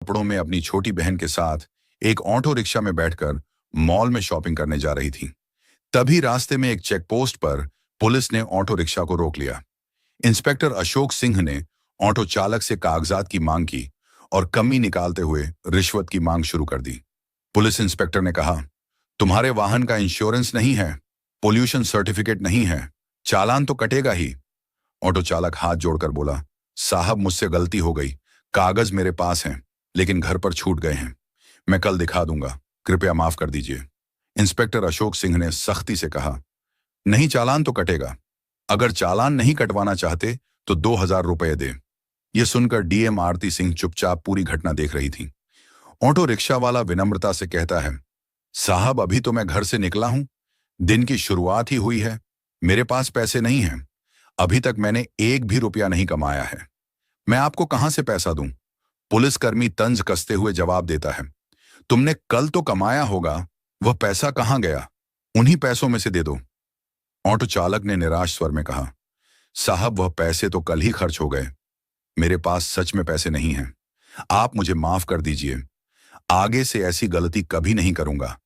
कपड़ों में अपनी छोटी बहन के साथ एक ऑटो रिक्शा में बैठकर मॉल में शॉपिंग करने जा रही थी। तभी रास्ते में एक चेक पोस्ट पर पुलिस ने ऑटो रिक्शा को रोक लिया। इंस्पेक्टर अशोक सिंह ने ऑटो चालक से कागजात की मांग की और कमी निकालते हुए रिश्वत की मांग शुरू कर दी। पुलिस इंस्पेक्टर ने कहा, तुम्हारे वाहन का इंश्योरेंस नहीं है, पोल्यूशन सर्टिफिकेट नहीं है, चालान तो कटेगा ही। ऑटो चालक हाथ जोड़कर बोला, साहब मुझसे गलती हो गई, कागज मेरे पास हैं लेकिन घर पर छूट गए हैं, मैं कल दिखा दूंगा, कृपया माफ कर दीजिए। इंस्पेक्टर अशोक सिंह ने सख्ती से कहा, नहीं, चालान तो कटेगा, अगर चालान नहीं कटवाना चाहते तो 2,000 रुपये दे। यह सुनकर डीएम आरती सिंह चुपचाप पूरी घटना देख रही थी। ऑटो रिक्शा वाला विनम्रता से कहता है, साहब अभी तो मैं घर से निकला हूं, दिन की शुरुआत ही हुई है, मेरे पास पैसे नहीं हैं, अभी तक मैंने एक भी रुपया नहीं कमाया है, मैं आपको कहां से पैसा दूं। पुलिसकर्मी तंज कसते हुए जवाब देता है, तुमने कल तो कमाया होगा, वह पैसा कहां गया, उन्हीं पैसों में से दे दो। ऑटो चालक ने निराश स्वर में कहा, साहब वह पैसे तो कल ही खर्च हो गए, मेरे पास सच में पैसे नहीं हैं, आप मुझे माफ कर दीजिए, आगे से ऐसी गलती कभी नहीं करूंगा,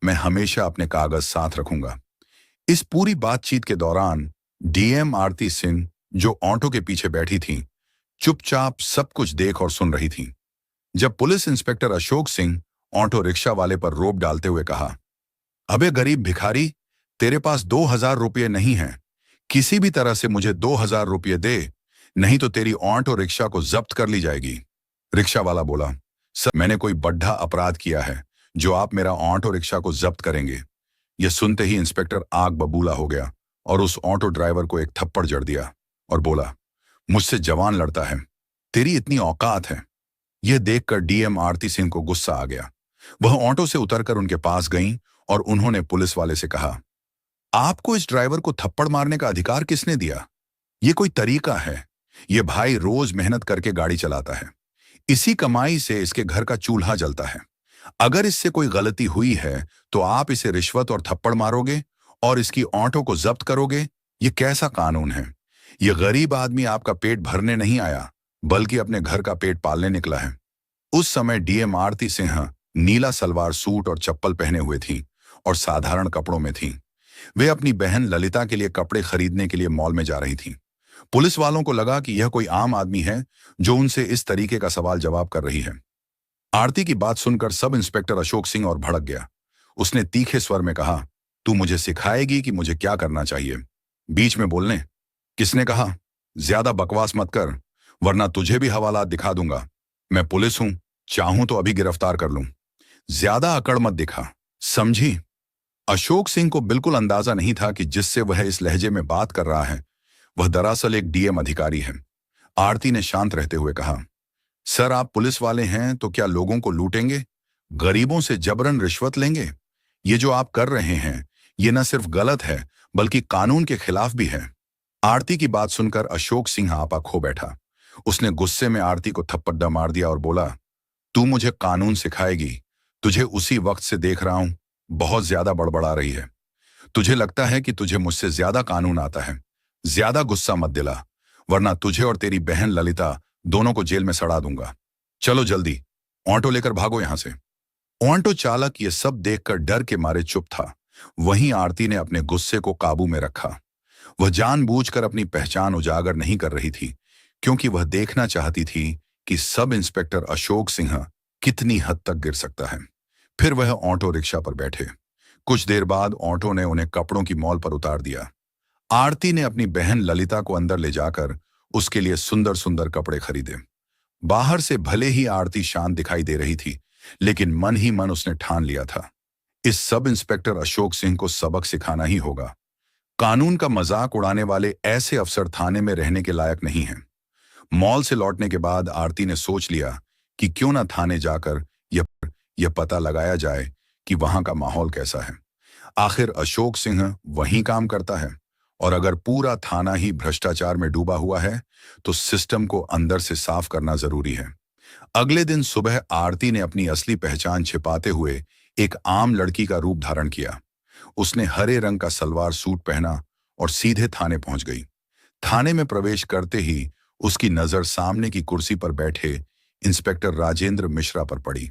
मैं हमेशा अपने कागज साथ रखूंगा। इस पूरी बातचीत के दौरान डीएम आरती सिंह, जो ऑटो के पीछे बैठी थी, चुपचाप सब कुछ देख और सुन रही थी। जब police inspector Ashok Singh auto rickshaw वाले पर रोप डालते हुए कहा, अबे गरीब भिखारी, तेरे पास 2,000 रुपये नहीं हैं, किसी भी तरह से मुझे 2,000 रुपये दे, नहीं तो तेरी ऑटो रिक्शा को जब्त कर ली जाएगी। रिक्शा वाला बोला, सर मैंने कोई बड्ढा अपराध किया है जो आप मेरा ऑटो रिक्शा को जब्त करेंगे। यह सुनते ही इंस्पेक्टर आग बबूला हो गया और उस ऑटो ड्राइवर को एक थप्पड़ जड़ दिया और बोला, मुझसे जवान लड़ता है, तेरी इतनी औकात है। यह देखकर डीएम आरती सिंह को गुस्सा आ गया। वह ऑटो से उतरकर उनके पास गईं और उन्होंने पुलिस वाले से कहा, आपको इस ड्राइवर को थप्पड़ मारने का अधिकार किसने दिया? यह कोई तरीका है? यह भाई रोज मेहनत करके गाड़ी चलाता है, इसी कमाई से इसके घर का चूल्हा जलता है, अगर इससे कोई गलती हुई है तो आप इसे रिश्वत और थप्पड़ मारोगे और इसकी ऑटो को जब्त करोगे? ये कैसा कानून है? ये गरीब आदमी आपका पेट भरने नहीं आया बल्कि अपने घर का पेट पालने निकला है। उस समय डीएम आरती सिंह नीला सलवार सूट और चप्पल पहने हुए थी और साधारण कपड़ों में थी। वे अपनी बहन ललिता के लिए कपड़े खरीदने के लिए मॉल में जा रही थी। पुलिस वालों को लगा कि यह कोई आम आदमी है जो उनसे इस तरीके का सवाल जवाब कर रही है। आरती की बात सुनकर सब इंस्पेक्टर अशोक सिंह और भड़क गया। उसने तीखे स्वर में कहा, तू मुझे सिखाएगी कि मुझे क्या करना चाहिए? बीच में बोलने किसने कहा? ज्यादा बकवास मत कर, वरना तुझे भी हवालात दिखा दूंगा। मैं पुलिस हूं, चाहूं तो अभी गिरफ्तार कर लूं। ज्यादा अकड़ मत दिखा, समझी? अशोक सिंह को बिल्कुल अंदाजा नहीं था कि जिससे वह इस लहजे में बात कर रहा है वह दरअसल एक डीएम अधिकारी है। आरती ने शांत रहते हुए कहा, सर आप पुलिस वाले हैं तो क्या लोगों को लूटेंगे, गरीबों से जबरन रिश्वत लेंगे? ये जो आप कर रहे हैं ये न सिर्फ गलत है बल्कि कानून के खिलाफ भी है। आरती की बात सुनकर अशोक सिंह आपा खो बैठा। उसने गुस्से में आरती को थप्पड़ मार दिया और बोला, तू मुझे कानून सिखाएगी? तुझे उसी वक्त से देख रहा हूं, बहुत ज्यादा बड़बड़ा रही है। तुझे लगता है कि तुझे मुझसे ज्यादा कानून आता है। ज्यादा गुस्सा मत दिला, वरना तुझे और तेरी बहन ललिता दोनों को जेल में सड़ा दूंगा। चलो जल्दी, ऑटो लेकर भागो यहां से। ऑटो चालक ये सब देखकर डर के मारे चुप था। वहीं आरती ने अपने गुस्से को काबू में रखा। वह जानबूझकर अपनी पहचान उजागर नहीं कर रही थी, क्योंकि वह देखना चाहती थी कि सब इंस्पेक्टर अशोक सिंह कितनी हद तक गिर सकता है। फिर वह ऑटो रिक्शा पर बैठे। कुछ देर बाद ऑटो ने उन्हें कपड़ों की मॉल पर उतार दिया। आरती ने अपनी बहन ललिता को अंदर ले जाकर उसके लिए सुंदर सुंदर कपड़े खरीदे। बाहर से भले ही आरती शांत दिखाई दे रही थी, लेकिन मन ही मन उसने ठान लिया था, इस सब इंस्पेक्टर अशोक सिंह को सबक सिखाना ही होगा। कानून का मजाक उड़ाने वाले ऐसे अफसर थाने में रहने के लायक नहीं हैं। मॉल से लौटने के बाद आरती ने सोच लिया कि क्यों ना थाने जाकर यह पता लगाया जाए कि वहां का माहौल कैसा है। आखिर अशोक सिंह वहीं काम करता है, और अगर पूरा थाना ही भ्रष्टाचार में डूबा हुआ है तो सिस्टम को अंदर से साफ करना जरूरी है। अगले दिन सुबह आरती ने अपनी असली पहचान छिपाते हुए एक आम लड़की का रूप धारण किया। उसने हरे रंग का सलवार सूट पहना और सीधे थाने पहुंच गई। थाने में प्रवेश करते ही उसकी नजर सामने की कुर्सी पर बैठे इंस्पेक्टर राजेंद्र मिश्रा पर पड़ी।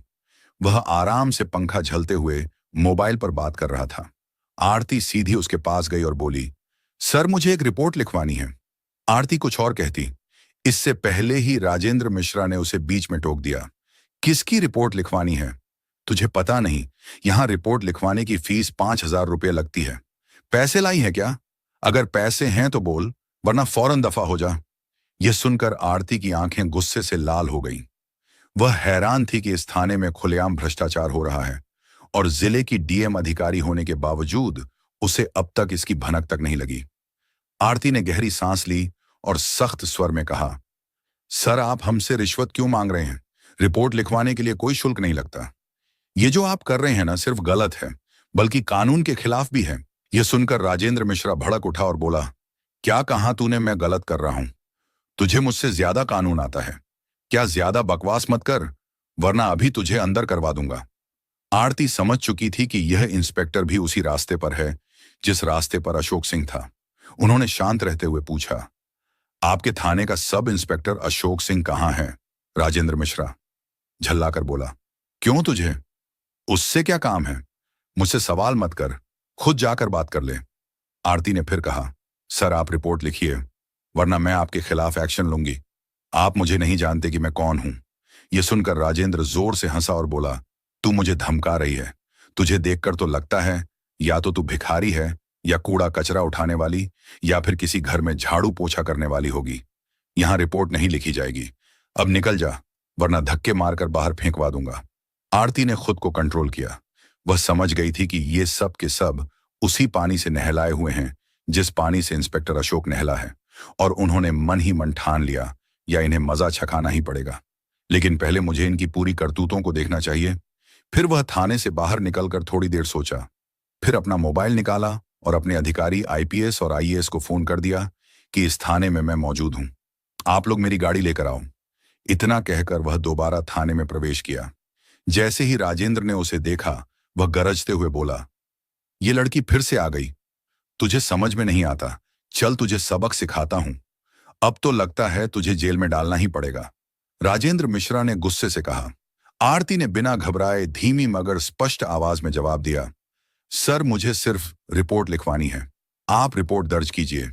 वह आराम से पंखा झलते हुए मोबाइल पर बात कर रहा था। आरती सीधी उसके पास गई और बोली, सर मुझे एक रिपोर्ट लिखवानी है। आरती कुछ और कहती, इससे पहले ही राजेंद्र मिश्रा ने उसे बीच में टोक दिया। किसकी रिपोर्ट लिखवानी है? तुझे पता नहीं, यहां रिपोर्ट लिखवाने की फीस 5,000 रुपये लगती है। पैसे लाई है क्या? अगर पैसे हैं तो बोल, वरना फौरन दफा हो जा। यह सुनकर आरती की आंखें गुस्से से लाल हो गईं। वह हैरान थी कि इस थाने में खुलेआम भ्रष्टाचार हो रहा है और जिले की डीएम अधिकारी होने के बावजूद उसे अब तक इसकी भनक तक नहीं लगी। आरती ने गहरी सांस ली और सख्त स्वर में कहा, सर आप हमसे रिश्वत क्यों मांग रहे हैं? रिपोर्ट लिखवाने के लिए कोई शुल्क नहीं लगता। ये जो आप कर रहे हैं ना सिर्फ गलत है, बल्कि कानून के खिलाफ भी है। यह सुनकर राजेंद्र मिश्रा भड़क उठा और बोला, क्या कहा तूने मैं गलत कर रहा हूं? तुझे मुझसे ज्यादा कानून आता है। क्या ज्यादा बकवास मत कर, वरना अभी तुझे अंदर करवा दूंगा। आरती समझ चुकी थी कि यह इंस्पेक्टर भी उसी रास्ते पर है जिस रास्ते पर अशोक सिंह था। उन्होंने शांत रहते हुए पूछा, आपके थाने का सब इंस्पेक्टर अशोक सिंह कहाँ है? राजेंद्र मिश्रा झल्लाकर बोला, क्यों तुझे उससे क्या काम है? मुझसे सवाल मत कर, खुद जाकर बात कर ले। आरती ने फिर कहा, सर आप रिपोर्ट लिखिए, वरना मैं आपके खिलाफ एक्शन लूंगी। आप मुझे नहीं जानते कि मैं कौन हूं। यह सुनकर राजेंद्र जोर से हंसा और बोला, तू मुझे धमका रही है। तुझे देखकर तो लगता है या तो तू भिखारी है, या कूड़ा कचरा उठाने वाली, या फिर किसी घर में झाड़ू पोछा करने वाली होगी। यहां रिपोर्ट नहीं लिखी जाएगी। अब निकल जा, वरना धक्के मारकर बाहर फेंकवा दूंगा। आरती ने खुद को कंट्रोल किया। वह समझ गई थी कि ये सब के सब उसी पानी से नहलाए हुए हैं जिस पानी से इंस्पेक्टर अशोक नहला है, और उन्होंने मन ही मन ठान लिया या इन्हें मजा छकाना ही पड़ेगा। लेकिन पहले मुझे इनकी पूरी करतूतों को देखना चाहिए। फिर वह थाने से बाहर निकलकर थोड़ी देर सोचा, फिर अपना मोबाइल निकाला और अपने अधिकारी आईपीएस और आईएएस को फोन कर दिया कि इस थाने में मैं मौजूद हूं, आप लोग मेरी गाड़ी लेकर आओ। इतना कहकर वह दोबारा थाने में प्रवेश किया। जैसे ही राजेंद्र ने उसे देखा, वह गरजते हुए बोला, ये लड़की फिर से आ गई। तुझे समझ में नहीं आता, चल तुझे सबक सिखाता हूं। अब तो लगता है तुझे जेल में डालना ही पड़ेगा। राजेंद्र मिश्रा ने गुस्से से कहा। आरती ने बिना घबराए धीमी मगर स्पष्ट आवाज में जवाब दिया, सर मुझे सिर्फ रिपोर्ट लिखवानी है। आप रिपोर्ट दर्ज कीजिए।